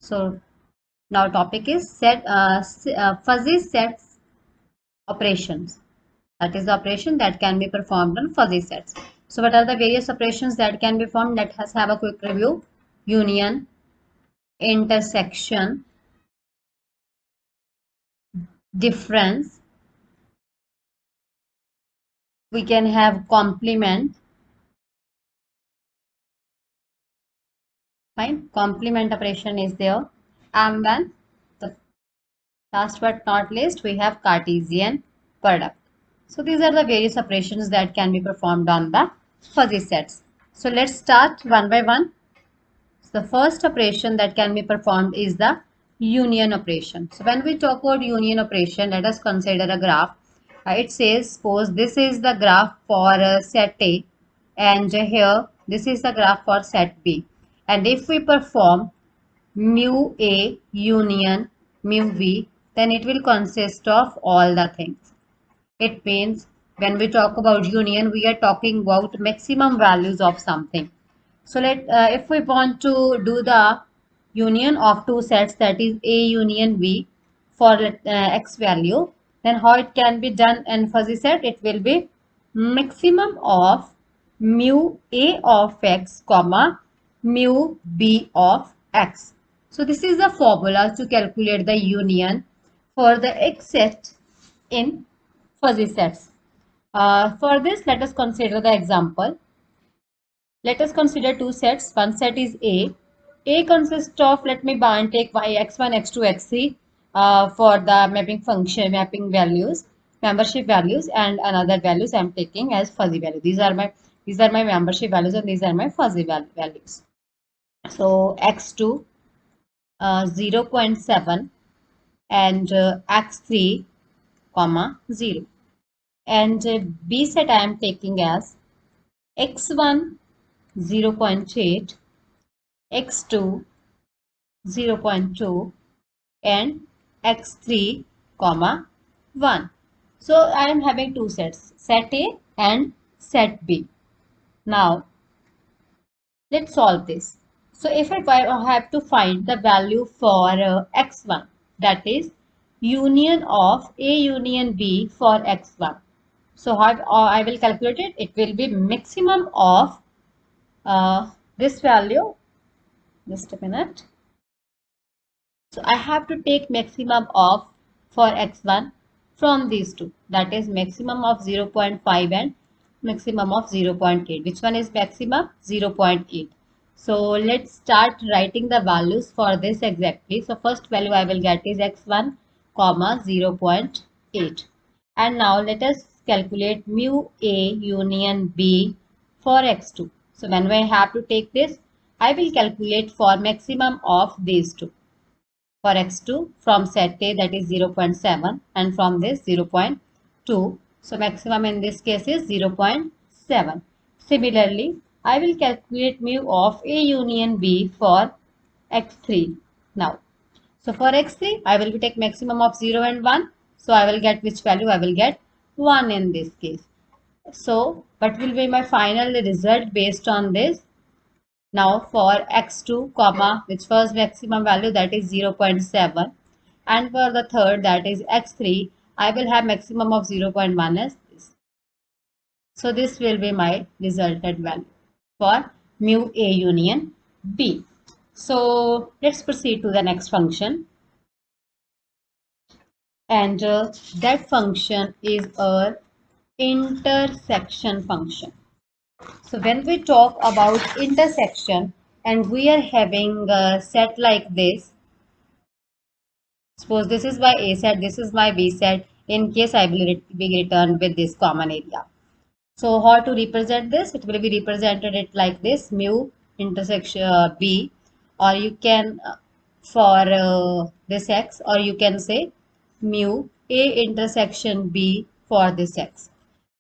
So now topic is fuzzy sets operations. That is the operation that can be performed on fuzzy sets. So what are the various operations that can be performed? Let us have a quick review. Union, intersection, difference. We can have complement. Fine. Complement operation is there. And then the last but not least, we have Cartesian product. So these are the various operations that can be performed on the fuzzy sets. So let's start one by one. So the first operation that can be performed is the union operation. So when we talk about union operation, let us consider a graph. It says, suppose this is the graph for set A, and here this is the graph for set B. And if we perform mu A union mu V, then it will consist of all the things. It means when we talk about union, we are talking about maximum values of something. So if we want to do the union of two sets, that is A union B for x value, then how it can be done in fuzzy set? It will be maximum of mu A of x comma mu B of x. So this is the formula to calculate the union for the x set in fuzzy sets. For this, let us consider the example. Let us consider two sets. One set is A. A consists of, let me take y, x1, x2, x3 for the mapping function, mapping values, membership values, and another values I am taking as fuzzy value. These are my membership values and these are my fuzzy values. So x2 0.7 and x3 comma 0. And B set I am taking as x1 0.8, x2 0.2 and x3 comma 1. So I am having two sets, set A and set B. Now let's solve this. So if I have to find the value for x1, that is union of A union B for x1. So I will calculate it. It will be maximum of this value. Just a minute. So I have to take maximum of for x1 from these two. That is maximum of 0.5 and maximum of 0.8. Which one is maximum? 0.8. So let's start writing the values for this exactly. So first value I will get is x1 comma 0.8. And now let us calculate mu A union B for x2. So when I have to take this, I will calculate for maximum of these two. For x2 from set A, that is 0.7, and from this 0.2. So maximum in this case is 0.7. Similarly, I will calculate mu of A union B for x3 now. So for x3, I will take maximum of 0 and 1. So I will get which value? I will get 1 in this case. So what will be my final result based on this? Now for x2 comma, which was maximum value, that is 0.7, and for the third, that is x3, I will have maximum of 0.1 as this. So this will be my resultant value for mu A union B. So let's proceed to the next function, and that function is a intersection function. So when we talk about intersection and we are having a set like this, suppose this is my A set, this is my B set, in case I will be returned with this common area. So how to represent this? It will be represented it like this, mu intersection B, or you can for this x, or you can say mu A intersection B for this x.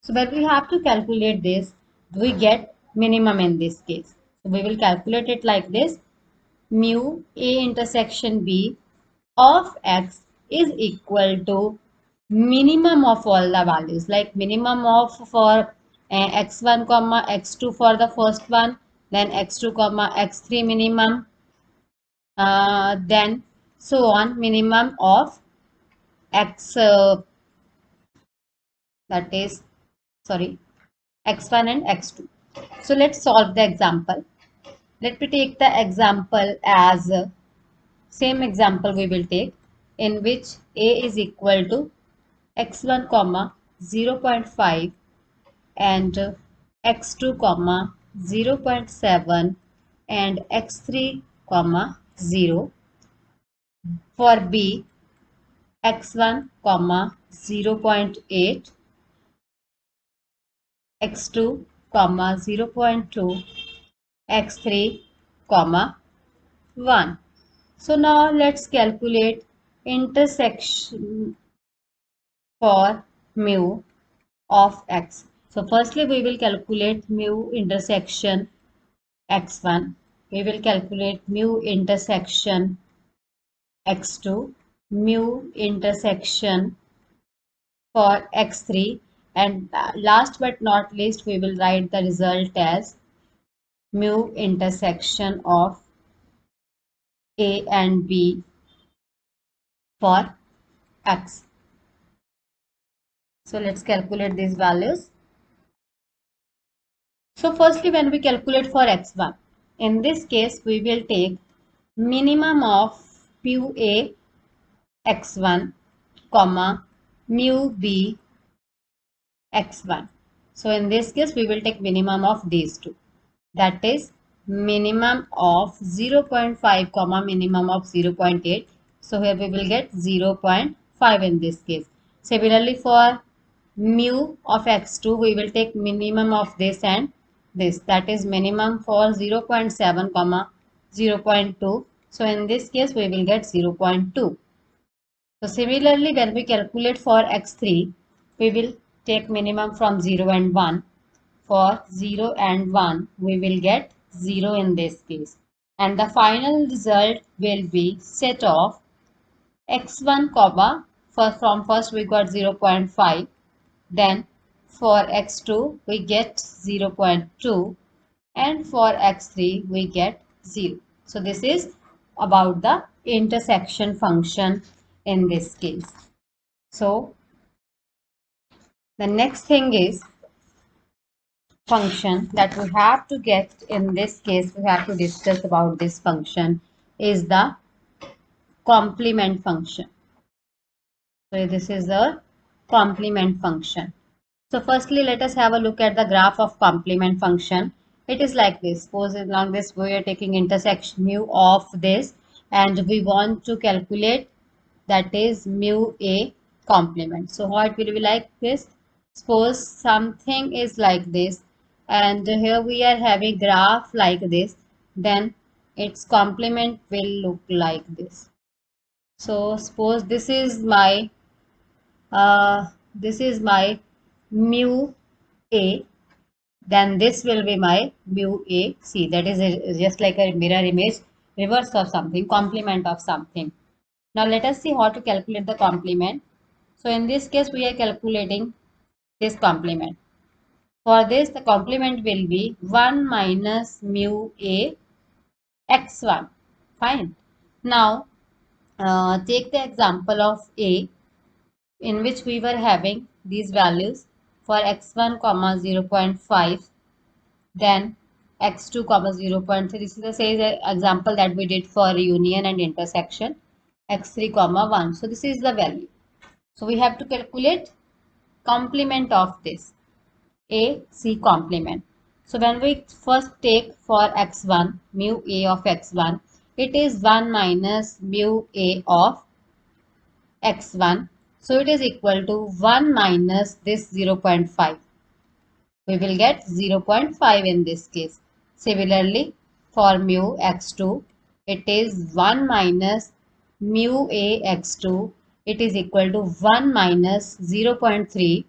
So when we have to calculate this, we get minimum in this case. So we will calculate it like this, mu A intersection B of x is equal to minimum of all the values, like minimum of for x1 comma x2 for the first one, then x2 comma x3 minimum, then so on, minimum of x, that is, sorry, x1 and x2. So let's solve the example. Let me take the example as same example we will take, in which a is equal to x1 comma 0.5 and x2 comma 0.7 and x3 comma 0. For b, x1 comma 0.8, x2 comma 0.2, x3 comma 1. So now let's calculate intersection for mu of x. So firstly we will calculate mu intersection x1. We will calculate mu intersection x2, mu intersection for x3, and last but not least we will write the result as mu intersection of a and b for x. So let's calculate these values. So firstly, when we calculate for x1, in this case we will take minimum of mu a x1 comma mu b x1. So in this case we will take minimum of these two, that is minimum of 0.5 comma minimum of 0.8. So here we will get 0.5 in this case. Similarly for mu of x2 we will take minimum of this and this, that is minimum for 0.7 comma 0.2. So in this case we will get 0.2. So similarly when we calculate for x3 we will take minimum from 0 and 1. For 0 and 1 we will get 0 in this case, and the final result will be set of x1 comma, from first we got 0.5, then for x2 we get 0.2, and for x3 we get 0. So this is about the intersection function in this case. So the next thing is function that we have to get. In this case we have to discuss about this function is the complement function. So this is a complement function. So firstly let us have a look at the graph of complement function. It is like this. Suppose along this we are taking intersection mu of this and we want to calculate, that is mu a complement. So how it will be like this? Suppose something is like this and here we are having graph like this, then its complement will look like this. So suppose this is my mu a, then this will be my mu a. See, that is just like a mirror image, reverse of something, complement of something. Now let us see how to calculate the complement. So in this case we are calculating this complement. For this the complement will be 1 minus mu a x1. Fine. Now take the example of a, in which we were having these values for x1 comma 0.5, then x2 comma 0.3. This is the same example that we did for union and intersection, x3 comma 1. So this is the value. So we have to calculate complement of this a c complement. So when we first take for x1 mu a of x1, it is 1 minus mu a of x1. So it is equal to 1 minus this 0.5. We will get 0.5 in this case. Similarly, for mu x2, it is 1 minus mu a x2. It is equal to 1 minus 0.3.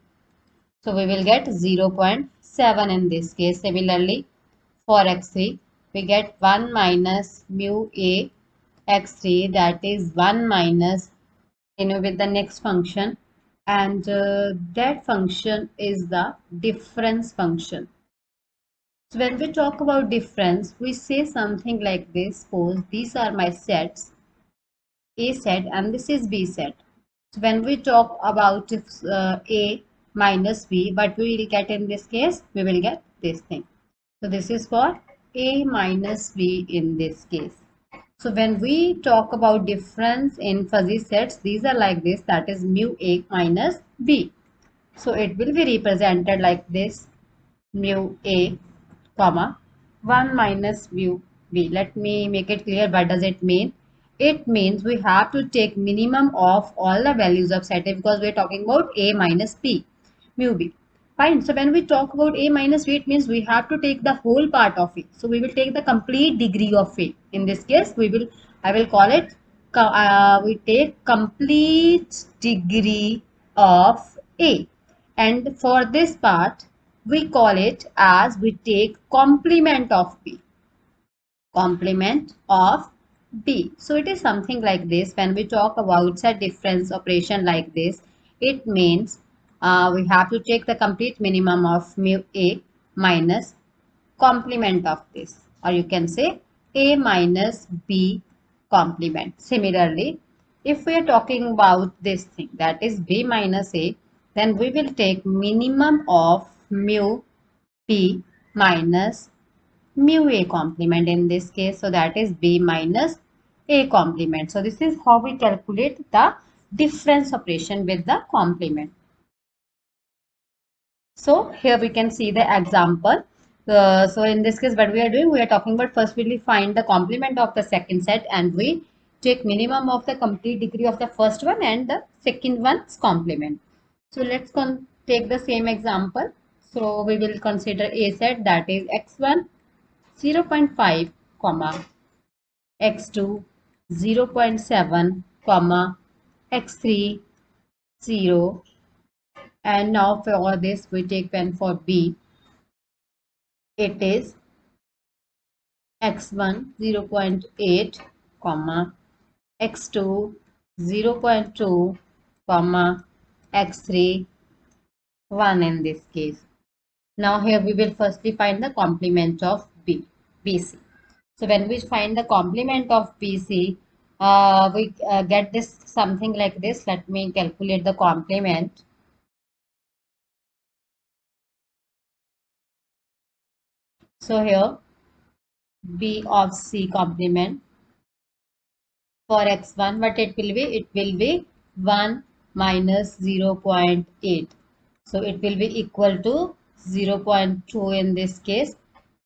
So we will get 0.7 in this case. Similarly, for x3, we get 1 minus mu a x3, that is 1 minus, with the next function, and that function is the difference function. So when we talk about difference, we say something like this. Suppose these are my sets, A set and this is B set. So when we talk about A minus B, what we will get in this case? We will get this thing. So this is for A minus B in this case. So when we talk about difference in fuzzy sets, these are like this, that is mu A minus B. So it will be represented like this, mu A, comma, 1 minus mu B. Let me make it clear. What does it mean? It means we have to take minimum of all the values of set A because we are talking about A minus B, mu B. Fine. So when we talk about A minus B, it means we have to take the whole part of it. So we will take the complete degree of A. In this case, I will call it, we take complete degree of A. And for this part, we call it as we take complement of B. Complement of B. So it is something like this. When we talk about set difference operation like this, it means we have to take the complete minimum of mu A minus complement of this, or you can say A minus B complement. Similarly, if we are talking about this thing, that is B minus A, then we will take minimum of mu B minus mu A complement in this case. So that is B minus A complement. So this is how we calculate the difference operation with the complement. So here we can see the example. So in this case, what we are doing, we are talking about first we find the complement of the second set and we take minimum of the complete degree of the first one and the second one's complement. So let's take the same example. So we will consider A set, that is x1 0.5 comma x2 0.7 comma x3 0, and now for this we take pen for B. It is x1 0.8 comma x2 0.2 comma x3 1 in this case. Now here we will firstly find the complement of BC. So when we find the complement of BC, we get this something like this. Let me calculate the complement. So here B of C complement for x1, what it will be? It will be 1 minus 0.8. So it will be equal to 0.2 in this case.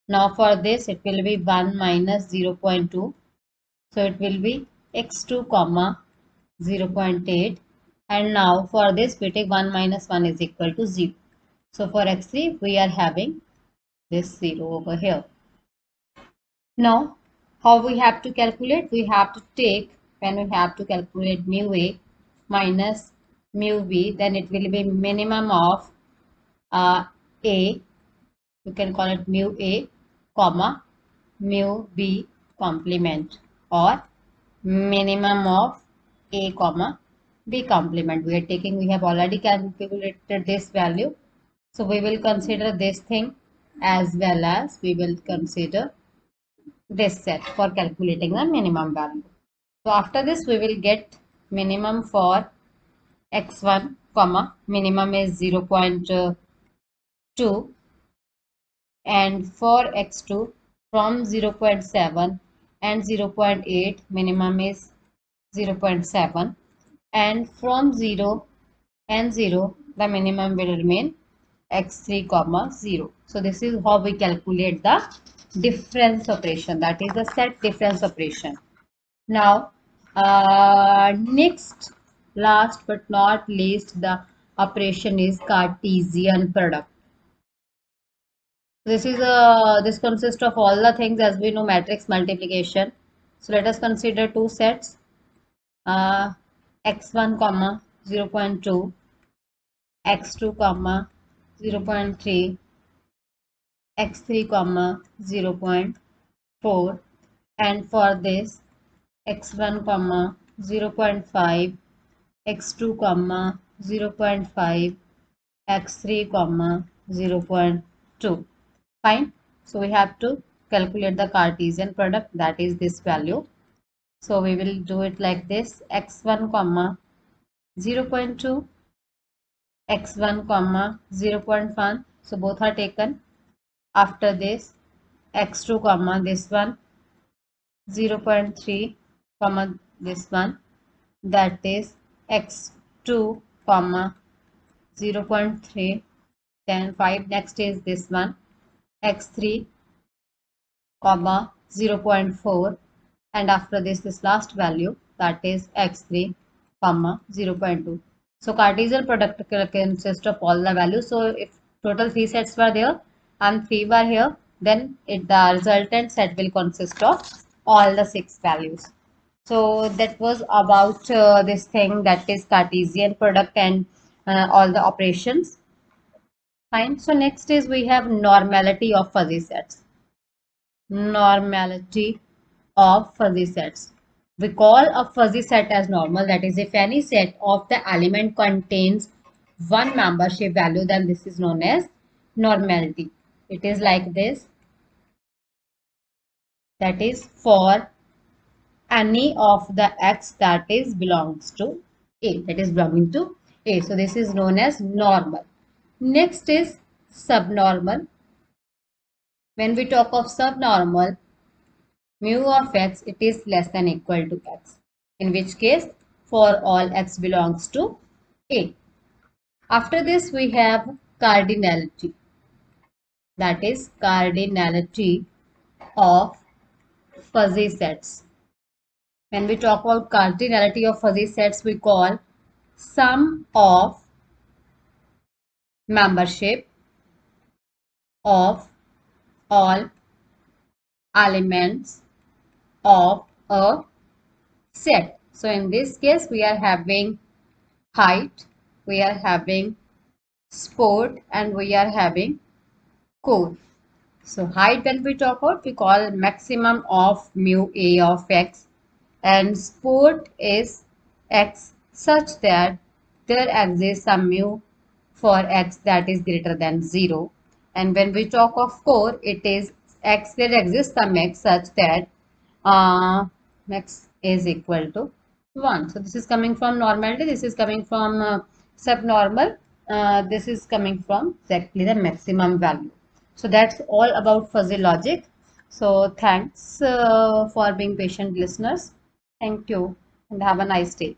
Now for this it will be 1 minus 0.2. So it will be x2 comma 0.8, and now for this we take 1 minus 1 is equal to 0. So for x3 we are having this 0 over here. Now how we have to calculate? We have to take, when we have to calculate mu A minus mu B, then it will be minimum of A, you can call it mu A comma mu B complement, or minimum of A comma B complement. We are taking, we have already calculated this value. So we will consider this thing as well as we will consider this set for calculating the minimum value. So after this we will get minimum for x1 comma minimum is 0.2, and for x2 from 0.7 and 0.8 minimum is 0.7, and from 0 and 0 the minimum will remain x3 comma 0. So this is how we calculate the difference operation, that is the set difference operation. Now next, last but not least, the operation is Cartesian product. This consists of all the things as we know, matrix multiplication. So let us consider two sets, x1 comma 0.2, x2 comma 0.3, x3 comma 0.4, and for this x1 comma 0.5, x2 comma 0.5, x3 comma 0.2. Fine. So we have to calculate the Cartesian product, that is this value. So we will do it like this: x1 comma 0.2, x1 comma 0.1. So both are taken. After this, x2 comma this one 0.3 comma this one, that is x2 comma 0.3. Then 5, next is this one x3 comma 0.4, and after this last value, that is x3 comma 0.2. So Cartesian product consists of all the values. So if total 3 sets were there and 3 were here, then the resultant set will consist of all the 6 values. So that was about this thing, that is Cartesian product and all the operations. Fine. So next is we have normality of fuzzy sets. Normality of fuzzy sets. We call a fuzzy set as normal, that is, if any set of the element contains one membership value, then this is known as normality. It is like this, that is, for any of the x that is belongs to A, that is belonging to A. So this is known as normal. Next is subnormal. When we talk of subnormal, mu of x, it is less than equal to x, in which case for all x belongs to A. After this we have cardinality, that is cardinality of fuzzy sets. When we talk about cardinality of fuzzy sets, we call sum of membership of all elements of a set. So in this case we are having height, we are having sport, and we are having core. So height, when we talk about, we call maximum of mu A of x, and sport is x such that there exists some mu for x that is greater than 0. And when we talk of core, it is x, there exists some x such that x is equal to 1. So this is coming from normality, this is coming from subnormal, this is coming from exactly the maximum value. So that's all about fuzzy logic. So thanks for being patient listeners. Thank you and have a nice day.